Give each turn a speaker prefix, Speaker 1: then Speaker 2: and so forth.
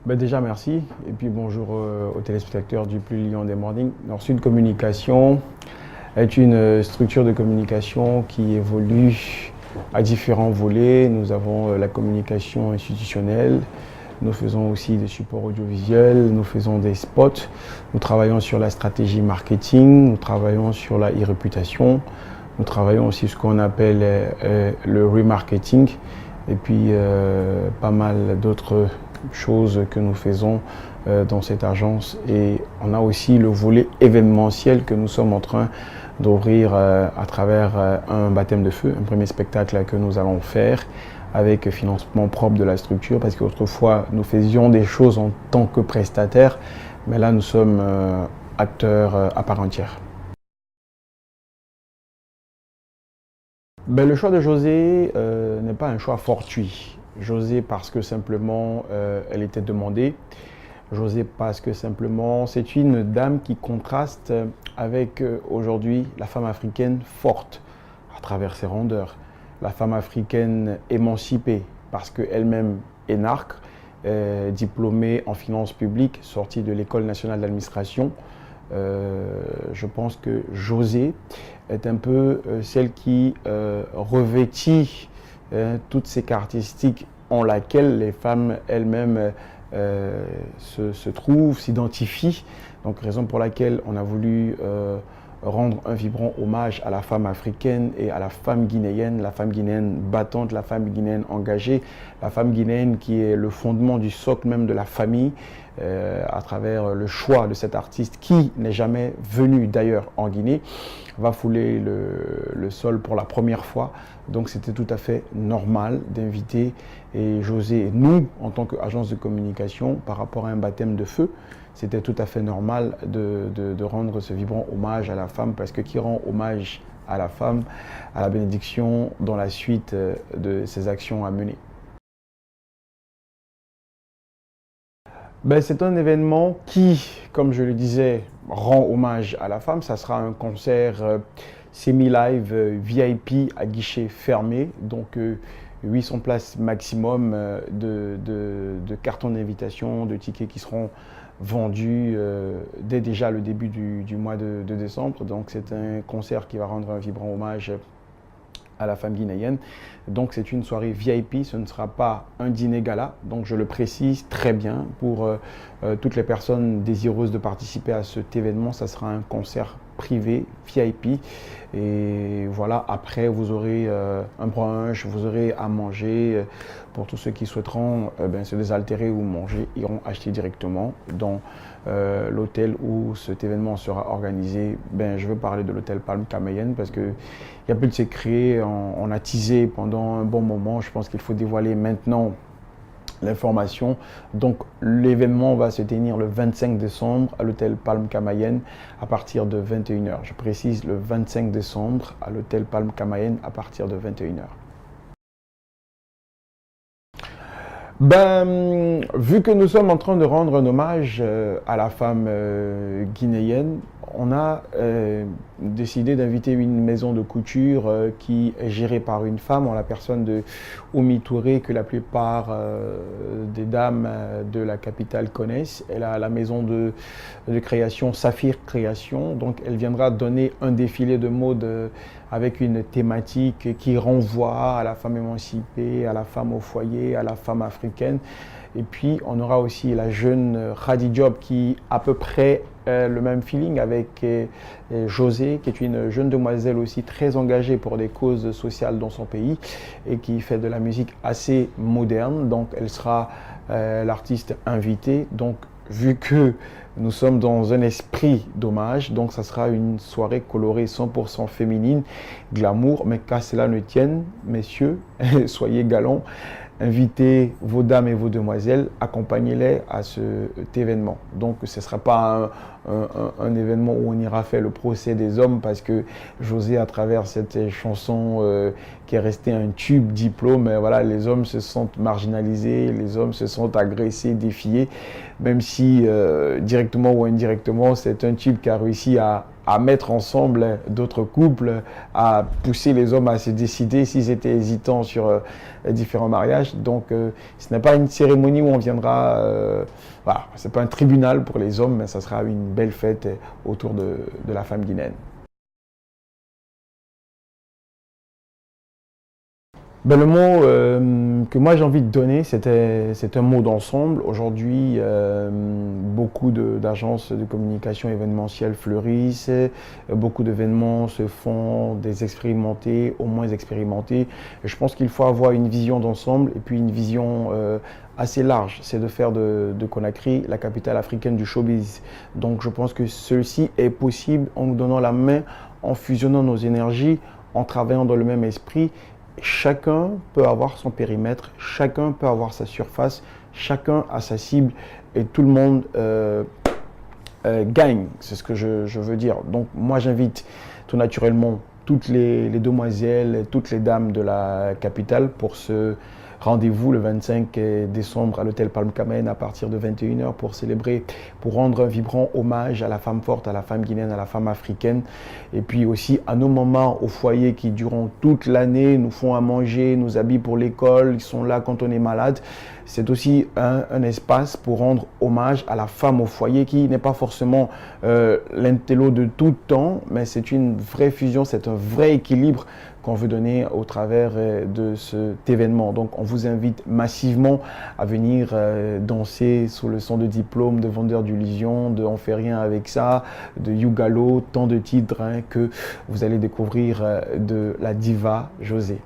Speaker 1: Ben déjà, merci. Et puis bonjour aux téléspectateurs du Plus Lion des Mornings. Sud Communication est une structure de communication qui évolue à différents volets. Nous avons la communication institutionnelle, nous faisons aussi des supports audiovisuels, nous faisons des spots, nous travaillons sur la stratégie marketing, nous travaillons sur la e-réputation, nous travaillons aussi ce qu'on appelle le remarketing et puis pas mal d'autres choses que nous faisons dans cette agence. Et on a aussi le volet événementiel que nous sommes en train d'ouvrir à travers un baptême de feu, un premier spectacle que nous allons faire avec financement propre de la structure, parce qu'autrefois nous faisions des choses en tant que prestataires, mais là nous sommes acteurs à part entière. Le choix de José n'est pas un choix fortuit. José parce que simplement elle était demandée. José parce que simplement c'est une dame qui contraste avec aujourd'hui la femme africaine forte à travers ses rondeurs. La femme africaine émancipée parce qu'elle-même est narque, diplômée en finances publiques, sortie de l'École nationale d'administration. Je pense que José est un peu celle qui revêtit toutes ces caractéristiques en laquelle les femmes elles-mêmes se trouvent, s'identifient. Donc raison pour laquelle on a voulu rendre un vibrant hommage à la femme africaine et à la femme guinéenne battante, la femme guinéenne engagée, la femme guinéenne qui est le fondement du socle même de la famille, à travers le choix de cet artiste qui n'est jamais venu d'ailleurs en Guinée, va fouler le sol pour la première fois. Donc c'était tout à fait normal d'inviter José et nous, en tant qu'agence de communication, par rapport à un baptême de feu, c'était tout à fait normal de rendre ce vibrant hommage à la femme, parce que qui rend hommage à la femme, à la bénédiction dans la suite de ses actions à mener. C'est un événement qui, comme je le disais, rend hommage à la femme. Ça sera un concert semi-live VIP à guichet fermé, donc 800 places maximum de cartons d'invitation, de tickets qui seront vendus dès déjà le début du mois de décembre. Donc c'est un concert qui va rendre un vibrant hommage à la femme guinéenne. Donc c'est une soirée VIP, ce ne sera pas un dîner gala, donc je le précise très bien pour toutes les personnes désireuses de participer à cet événement. Ça sera un concert privé VIP et voilà, après vous aurez un brunch, vous aurez à manger. Pour tous ceux qui souhaiteront se désaltérer ou manger, iront acheter directement dans l'hôtel où cet événement sera organisé. Je veux parler de l'hôtel Palm Camayen parce qu'il n'y a plus de secret, on a teasé pendant un bon moment. Je pense qu'il faut dévoiler maintenant l'information. Donc l'événement va se tenir le 25 décembre à l'hôtel Palm Camayen à partir de 21h. Je précise, le 25 décembre à l'hôtel Palm Camayen à partir de 21h. Vu que nous sommes en train de rendre un hommage à la femme guinéenne, on a décidé d'inviter une maison de couture qui est gérée par une femme, en la personne de Oumi Touré, que la plupart des dames de la capitale connaissent. Elle a la maison de création Saphir Création, donc elle viendra donner un défilé de mode avec une thématique qui renvoie à la femme émancipée, à la femme au foyer, à la femme africaine. Et puis on aura aussi la jeune Khady Diop qui a à peu près le même feeling avec José, qui est une jeune demoiselle aussi très engagée pour des causes sociales dans son pays et qui fait de la musique assez moderne. Donc elle sera l'artiste invitée. Donc vu que nous sommes dans un esprit d'hommage, donc ça sera une soirée colorée 100% féminine, glamour, mais qu'à cela ne tienne, messieurs, soyez galants, invitez vos dames et vos demoiselles, accompagnez-les à cet événement. Donc ce ne sera pas un événement où on ira faire le procès des hommes, parce que José, à travers cette chanson qui est restée un tube diplôme, voilà, les hommes se sentent marginalisés, les hommes se sentent agressés, défiés, même si directement ou indirectement, c'est un tube qui a réussi à à mettre ensemble d'autres couples, à pousser les hommes à se décider s'ils étaient hésitants sur différents mariages. Donc, ce n'est pas une cérémonie où on viendra, voilà, c'est pas un tribunal pour les hommes, mais ça sera une belle fête autour de la femme guinéenne. Ben, le mot que moi j'ai envie de donner, c'est un mot d'ensemble. Aujourd'hui, beaucoup d'agences de communication événementielle fleurissent, beaucoup d'événements se font, des expérimentés, au moins expérimentés. Et je pense qu'il faut avoir une vision d'ensemble et puis une vision assez large. C'est de faire de Conakry la capitale africaine du showbiz. Donc je pense que ceci est possible en nous donnant la main, en fusionnant nos énergies, en travaillant dans le même esprit. Chacun peut avoir son périmètre, chacun peut avoir sa surface, chacun a sa cible et tout le monde gagne, c'est ce que je veux dire. Donc moi j'invite tout naturellement toutes les demoiselles, toutes les dames de la capitale pour ce rendez-vous le 25 décembre à l'hôtel Palm Kamen à partir de 21 h pour célébrer, pour rendre un vibrant hommage à la femme forte, à la femme guinéenne, à la femme africaine et puis aussi à nos mamans au foyer qui durant toute l'année nous font à manger, nous habillent pour l'école, ils sont là quand on est malade. C'est aussi un espace pour rendre hommage à la femme au foyer qui n'est pas forcément l'intello de tout temps, mais c'est une vraie fusion, c'est un vrai équilibre qu'on veut donner au travers de cet événement. Donc on vous invite massivement à venir danser sous le son de Diplôme, de Vendeur d'illusions, de On fait rien avec ça, de Yougalo, tant de titres que vous allez découvrir de la diva José.